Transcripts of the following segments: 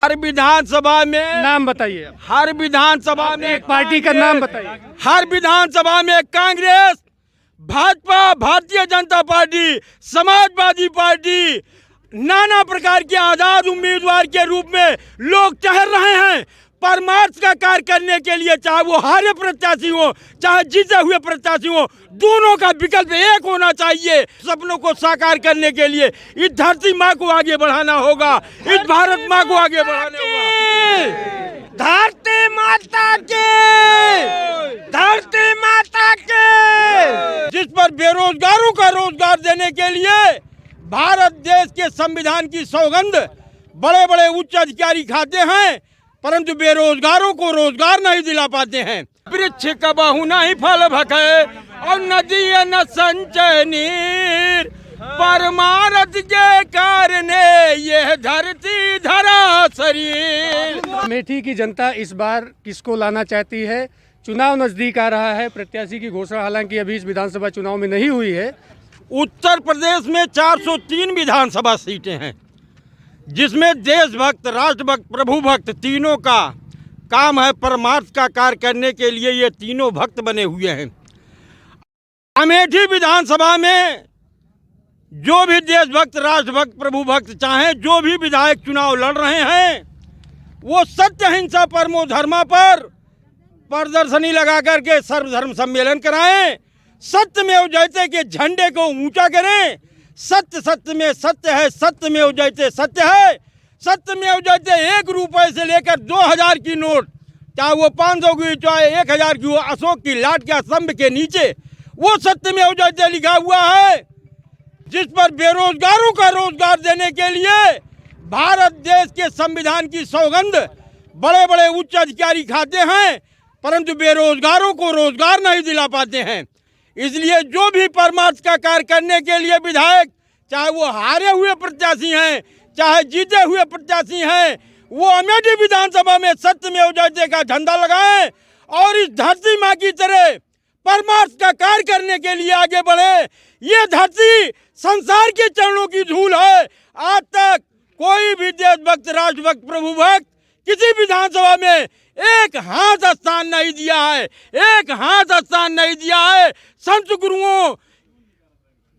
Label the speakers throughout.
Speaker 1: हर विधानसभा में
Speaker 2: नाम बताइए।
Speaker 1: हर विधानसभा में
Speaker 2: एक पार्टी का नाम बताइए।
Speaker 1: हर विधानसभा में कांग्रेस, भाजपा, भारतीय जनता पार्टी, समाजवादी पार्टी, नाना प्रकार के आजाद उम्मीदवार के रूप में लोग टहल रहे हैं। परमार्थ का कार्य करने के लिए चाहे वो हारे प्रत्याशी हो चाहे जीते हुए प्रत्याशी हो, दोनों का विकल्प एक होना चाहिए। सपनों को साकार करने के लिए इस धरती माँ को आगे बढ़ाना होगा, इस भारत माँ को आगे बढ़ाना होगा। धरती माता के, धरती माता के, जिस पर बेरोजगारों का रोजगार देने के लिए भारत देश के संविधान की सौगंध बड़े बड़े उच्च अधिकारी खाते हैं, परंतु बेरोजगारों को रोजगार नहीं दिला पाते हैं। वृक्ष कबहु नहीं फल भके और नदी न संचय नीर, परमारथ के कारणे यह धरती धरा शरीर।
Speaker 2: अमेठी की जनता इस बार किसको लाना चाहती है? चुनाव नजदीक आ रहा है, प्रत्याशी की घोषणा हालांकि अभी इस विधानसभा चुनाव में नहीं हुई है।
Speaker 1: उत्तर प्रदेश में 403 विधानसभा सीटें हैं, जिसमें देशभक्त, राष्ट्रभक्त, प्रभु भक्त तीनों का काम है। परमार्थ का कार्य करने के लिए ये तीनों भक्त बने हुए हैं। अमेठी विधानसभा में जो भी देशभक्त, राष्ट्रभक्त, प्रभु भक्त चाहे जो भी विधायक चुनाव लड़ रहे हैं, वो सत्य, हिंसा, परमो धर्मा पर प्रदर्शनी लगा करके सर्वधर्म सम्मेलन कराएं, सत्यमेव जयते के झंडे को ऊंचा करें। सत्य सत्य में सत्य है, सत्यमेव जयते सत्य है। सत्यमेव जयते 1 रुपए से लेकर 2000 की नोट, चाहे वो 500 की चाहे 1000 की हो, अशोक की लाट के स्तंभ के नीचे वो सत्यमेव जयते लिखा हुआ है, जिस पर बेरोजगारों का रोजगार देने के लिए भारत देश के संविधान की सौगंध बड़े बड़े उच्च अधिकारी खाते हैं, परंतु बेरोजगारों को रोजगार नहीं दिला पाते हैं। इसलिए जो भी परमार्थ का कार्य करने के लिए विधायक, चाहे वो हारे हुए प्रत्याशी हैं चाहे जीते हुए प्रत्याशी हैं, वो अमेठी विधानसभा में सत्यमेव जयते का झंडा लगाएं और इस धरती माँ की तरह परमार्थ का कार्य करने के लिए आगे बढ़े। ये धरती संसार के चरणों की धूल है। आज तक कोई भी देशभक्त, राष्ट्रभक्त, प्रभु भक्त किसी विधानसभा में एक हाथ स्थान नहीं दिया है, एक हाथ स्थान नहीं दिया है। संत गुरुओं,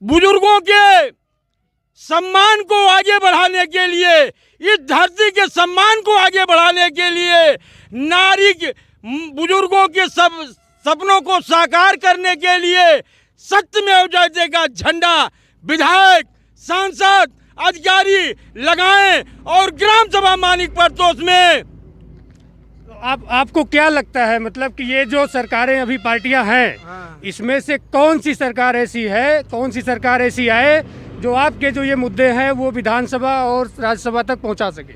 Speaker 1: बुजुर्गों के सम्मान को आगे बढ़ाने के लिए, इस धरती के सम्मान को आगे बढ़ाने के लिए, नारी के, बुजुर्गों के सब सपनों को साकार करने के लिए सत्यमेव जयते का झंडा विधायक, सांसद, अधिकारी लगाएं और ग्राम सभा मानिक प्रतोष में।
Speaker 2: आपको क्या लगता है, मतलब कि ये जो सरकारें अभी पार्टियां हैं, इसमें से कौन सी सरकार ऐसी है, कौन सी सरकार ऐसी आए जो आपके जो ये मुद्दे हैं वो विधानसभा और राज्यसभा तक पहुंचा सके?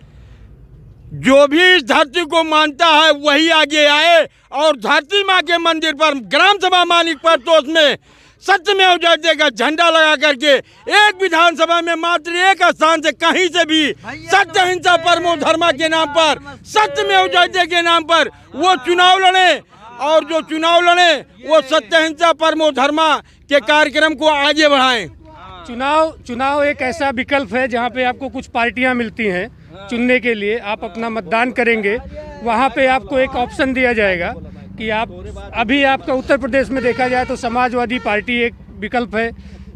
Speaker 1: जो भी इस धरती को मानता है वही आगे आए और धरती माँ के मंदिर पर ग्राम सभा मानिक प्रतोष में सत्यमेव जयते का झंडा लगा करके एक विधानसभा में मात्र एक स्थान से कहीं से भी सत्य, हिंसा, परमो धर्मा के नाम पर, सत्यमेव जयते के नाम पर वो चुनाव लड़े और जो चुनाव लड़े वो सत्य, हिंसा, परमो धर्मा के कार्यक्रम को आगे बढ़ाएं।
Speaker 2: चुनाव एक ऐसा विकल्प है जहाँ पे आपको कुछ पार्टियाँ मिलती हैं चुनने के लिए, आप अपना मतदान करेंगे, वहाँ पे आपको एक ऑप्शन दिया जाएगा कि आप, अभी आपका उत्तर प्रदेश में देखा जाए तो समाजवादी पार्टी एक विकल्प है,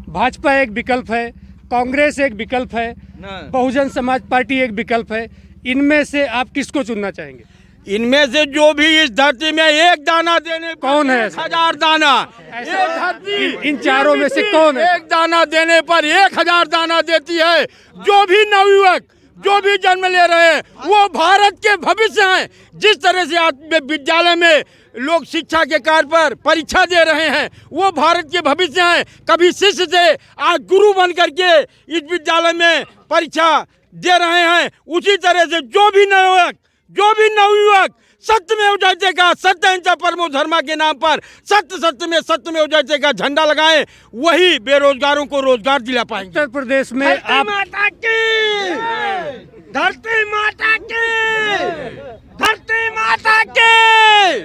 Speaker 2: भाजपा एक विकल्प है, कांग्रेस एक विकल्प है, बहुजन समाज पार्टी एक विकल्प है। इनमें से आप किसको चुनना चाहेंगे?
Speaker 1: इनमें से जो भी इस धरती में एक दाना देने
Speaker 2: कौन है?
Speaker 1: 1000 दाना,
Speaker 2: ये धरती इन चारों में से कौन है?
Speaker 1: एक दाना देने पर 1000 दाना देती है। जो भी नवयुवक, जो भी जन्म ले रहे हैं वो भारत के भविष्य हैं। जिस तरह से आज विद्यालय में लोग शिक्षा के कार्य पर परीक्षा दे रहे हैं, वो भारत के भविष्य हैं। कभी शिष्य से आज गुरु बन करके इस विद्यालय में परीक्षा दे रहे हैं। उसी तरह से जो भी नवयुवक सत्यमेव जयते का, सत्य, हिंसा, परमो धर्मा के नाम पर सत्य में सत्यमेव जयते का झंडा लगाएं, वही बेरोजगारों को रोजगार दिला पाएंगे।
Speaker 2: उत्तर प्रदेश में आप
Speaker 1: माता की, धरती माता की, धरती माता की,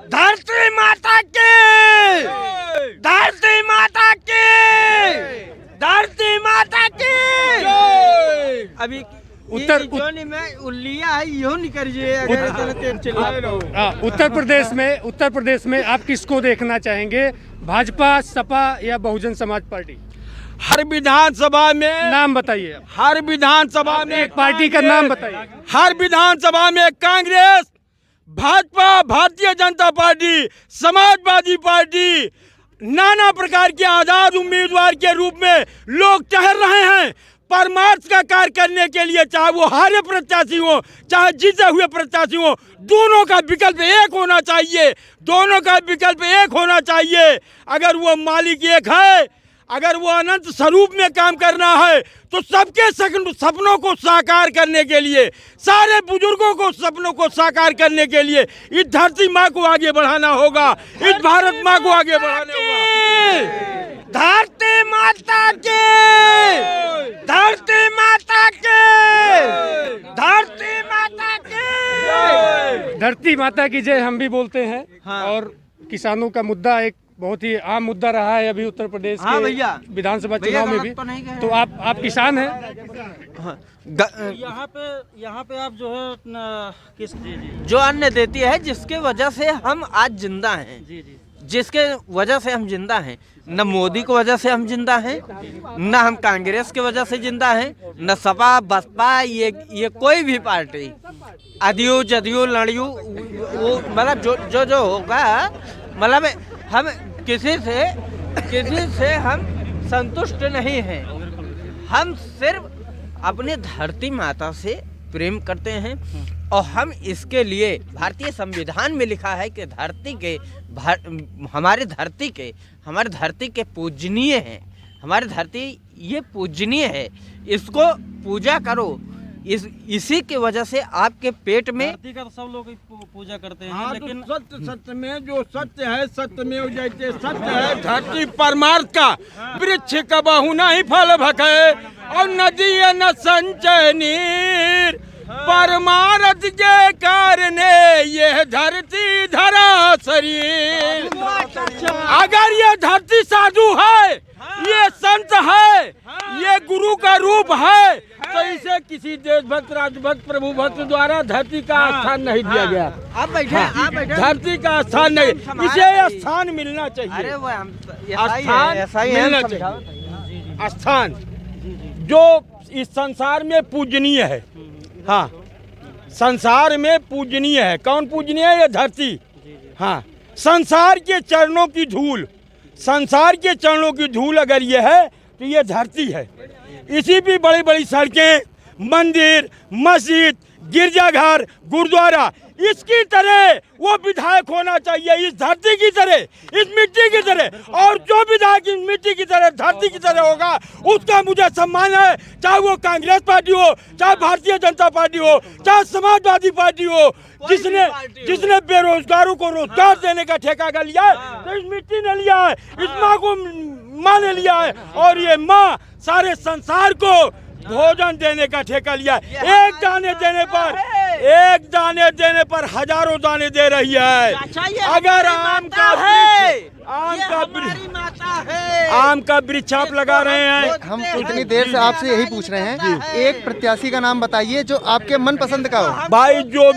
Speaker 1: धरती माता की, धरती माता की, धरती माता की।
Speaker 3: अभी
Speaker 2: उत्तर
Speaker 3: जोन में उल्लिया है यो नहीं करिए अगर इतना तेज चले।
Speaker 2: उत्तर प्रदेश में आप किसको देखना चाहेंगे, भाजपा, सपा या बहुजन समाज पार्टी?
Speaker 1: हर विधानसभा में
Speaker 2: नाम बताइए आप।
Speaker 1: हर विधानसभा में
Speaker 2: एक पार्टी का नाम बताइए।
Speaker 1: हर विधानसभा में कांग्रेस, भाजपा, भारतीय जनता पार्टी, समाजवादी पार्टी, नाना प्रकार के आजाद उम्मीदवार के रूप में लोग टहल रहे हैं परमार्थ का कार्य करने के लिए। चाहे वो हारे प्रत्याशी हो, चाहे जीते हुए प्रत्याशी हो, दोनों का विकल्प एक होना चाहिए। दोनों का विकल्प एक होना चाहिए। अगर वो मालिक एक है, अगर वो अनंत स्वरूप में काम करना है, तो सबके सपनों को साकार करने के लिए, सारे बुजुर्गों को सपनों को साकार करने के लिए इस धरती माँ को आगे बढ़ाना होगा, इस भारत माँ को आगे बढ़ाना होगा। धरती माता की, धरती माता की, धरती माता की,
Speaker 2: धरती माता की जय हम भी बोलते हैं।
Speaker 3: हाँ।
Speaker 2: और किसानों का मुद्दा एक बहुत ही आम मुद्दा रहा है अभी उत्तर प्रदेश
Speaker 3: हाँ
Speaker 2: के
Speaker 3: भैया,
Speaker 2: विधानसभा
Speaker 3: भैया
Speaker 2: चुनाव में
Speaker 3: गलत
Speaker 2: भी।
Speaker 3: तो नहीं कह रहे।
Speaker 2: तो आप किसान हैं?
Speaker 4: यहाँ पे आप जो है किस
Speaker 3: जो अन्न देती है, जिसके वजह से हम आज जिंदा हैं, जिसके वजह से हम जिंदा हैं, न मोदी की वजह से हम जिंदा हैं, न हम कांग्रेस की वजह से जिंदा हैं, न सपा बसपा ये कोई भी पार्टी अदियो जदियो लड़ियो वो मतलब जो होगा, मतलब हम किसी से हम संतुष्ट नहीं हैं। हम सिर्फ अपने धरती माता से प्रेम करते हैं और हम इसके लिए भारतीय संविधान में लिखा है कि हमारे धरती के पूजनीय हैं, हमारी धरती ये पूजनीय है, इसको पूजा करो। इसी की वजह से आपके पेट में
Speaker 4: धरती का तो सब लोग पूजा करते हैं,
Speaker 1: हाँ,
Speaker 4: लेकिन
Speaker 1: तो सत्य में जो सत्य है, सत्य में जैसे सत्य है, धरती परमार्थ का वृक्ष कबहु नहीं फल भके और नदी न संचय नीर, परमार्थ के कारण ये धरती धरा शरीर। अगर ये धरती साधु है, ये संत है, ये गुरु का रूप है, तो इसे किसी देशभक्त, राजभक्त, प्रभु भक्त द्वारा धरती का स्थान नहीं दिया गया।
Speaker 3: आप बैठे
Speaker 1: धरती का स्थान नहीं, इसे स्थान मिलना चाहिए।
Speaker 3: अरे वो
Speaker 1: स्थान मिलना चाहिए। स्थान जो इस संसार में पूजनीय है। हाँ, संसार में पूजनीय है। कौन पूजनीय है? ये धरती। हाँ, संसार के चरणों की धूल, संसार के चरणों की धूल अगर ये है तो ये धरती है। इसी भी बड़ी बड़ी सड़कें, मंदिर, मस्जिद, गिरजाघर, गुरुद्वारा, इसकी तरह वो विधायक होना चाहिए, इस धरती की तरह, इस मिट्टी की तरह। और जो विधायक इस मिट्टी की तरह, धरती की तरह होगा, उसका मुझे सम्मान है। चाहे वो कांग्रेस पार्टी हो, चाहे भारतीय जनता पार्टी हो, चाहे समाजवादी पार्टी हो, जिसने बेरोजगारों को रोजगार देने का ठेका कर लिया है, तो इस मिट्टी ने लिया है, इस माँ को माँ ने लिया है, और ये माँ सारे संसार को भोजन देने का ठेका लिया है। एक दाने देने पर हजारों दाने दे रही है। अगर आम का वृक्ष आप लगा रहे हैं,
Speaker 5: हम इतनी देर से आपसे यही पूछ रहे हैं, एक प्रत्याशी का नाम बताइए जो आपके मन पसंद का हो।
Speaker 1: भाई जो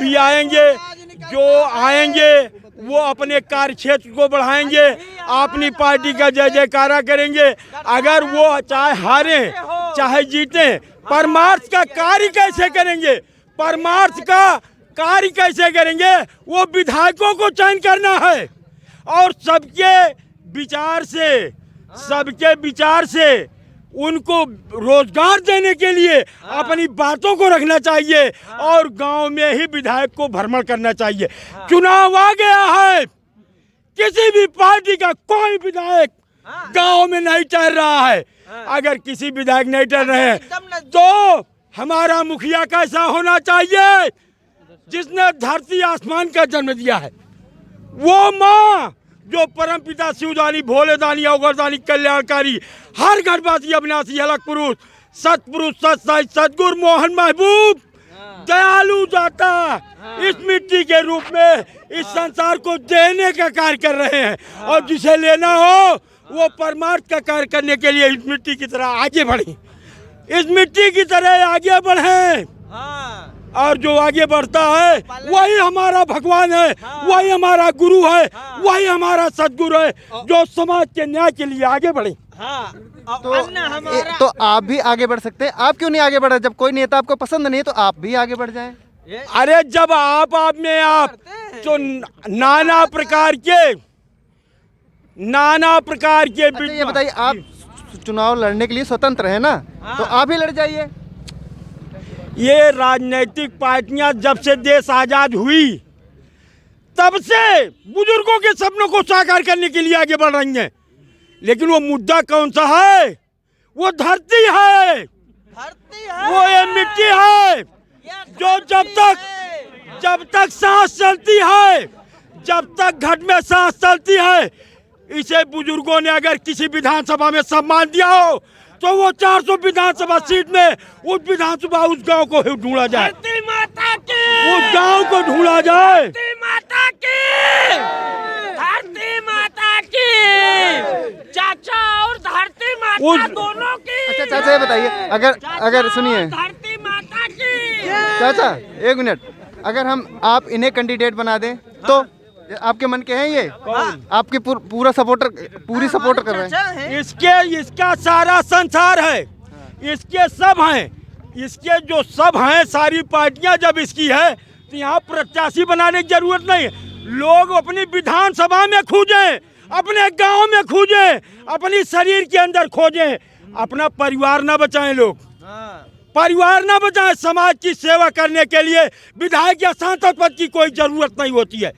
Speaker 1: आएंगे वो अपने कार्य क्षेत्र को बढ़ाएंगे, अपनी पार्टी का जय जयकारा करेंगे। अगर वो चाहे हारे चाहे जीते, परमार्थ का कार्य कैसे करेंगे, परमार्थ का कार्य कैसे करेंगे, वो विधायकों को चयन करना है और सबके विचार से उनको रोजगार देने के लिए अपनी बातों को रखना चाहिए और गांव में ही विधायक को भ्रमण करना चाहिए। चुनाव आ गया है, किसी भी पार्टी का कोई विधायक गांव में नहीं टहल रहा है। अगर किसी विधायक नहीं टहल रहे हैं तो हमारा मुखिया कैसा होना चाहिए, जिसने धरती आसमान का जन्म दिया है, वो माँ जो परम पिता शिवदानी, भोलेदानी, अवगरदानी, कल्याणकारी, हर घरवासी, अविनाशी, अलग पुरुष, सतपुरुष, सत्साई, सदगुरु, मोहन महबूब, दयालु दाता, इस मिट्टी के रूप में इस संसार को देने का कार्य कर रहे हैं। और जिसे लेना हो वो परमार्थ का कार्य करने के लिए इस मिट्टी की तरह आगे बढ़े, इस मिट्टी की तरह आगे बढ़े। और जो आगे बढ़ता है वही हमारा भगवान है, वही हमारा गुरु है, वही हमारा सदगुरु है जो समाज के न्याय के लिए आगे बढ़े।
Speaker 5: तो आप भी आगे बढ़ सकते हैं। आप क्यों नहीं आगे बढ़ रहे? जब कोई नेता आपको पसंद नहीं है तो आप भी आगे बढ़ जाएं।
Speaker 1: अरे जब आप में आप तो नाना प्रकार के
Speaker 5: अच्छा ये बताइए, आप चुनाव लड़ने के लिए स्वतंत्र है ना, तो आप ही लड़ जाइए।
Speaker 1: ये राजनीतिक पार्टियां जब से देश आजाद हुई तब से बुजुर्गों के सपनों को साकार करने के लिए आगे बढ़ रही हैं, लेकिन वो मुद्दा कौन सा है? वो धरती है, वो ये मिट्टी है जो जब तक सांस चलती है, जब तक घट में सांस चलती है, इसे बुजुर्गों ने अगर किसी विधानसभा में सम्मान दिया हो तो वो 400 विधानसभा सीट में उस विधानसभा उस गांव को ढूंढा जाए, माता की उस गांव को ढूंढा जाए। माता की, धरती माता की, चाचा और धरती माता दोनों की।
Speaker 5: अच्छा चाचा ये बताइए, अगर सुनिए
Speaker 1: धरती माता की।
Speaker 5: चाचा एक मिनट, अगर हम आप इन्हें कैंडिडेट बना दें तो आपके मन के हैं ये? आपके पूरी सपोर्टर कर रहे हैं?
Speaker 1: इसका सारा संसार है, इसके सब हैं, इसके जो सब हैं सारी पार्टियां जब इसकी है तो यहाँ प्रत्याशी बनाने की जरूरत नहीं है। लोग अपनी विधानसभा में खोजें, अपने गांव में खोजें, अपनी शरीर के अंदर खोजें, अपना परिवार ना बचाएं। लोग परिवार ना बचाएं, समाज की सेवा करने के लिए विधायक या सांसद पद की कोई जरूरत नहीं होती है।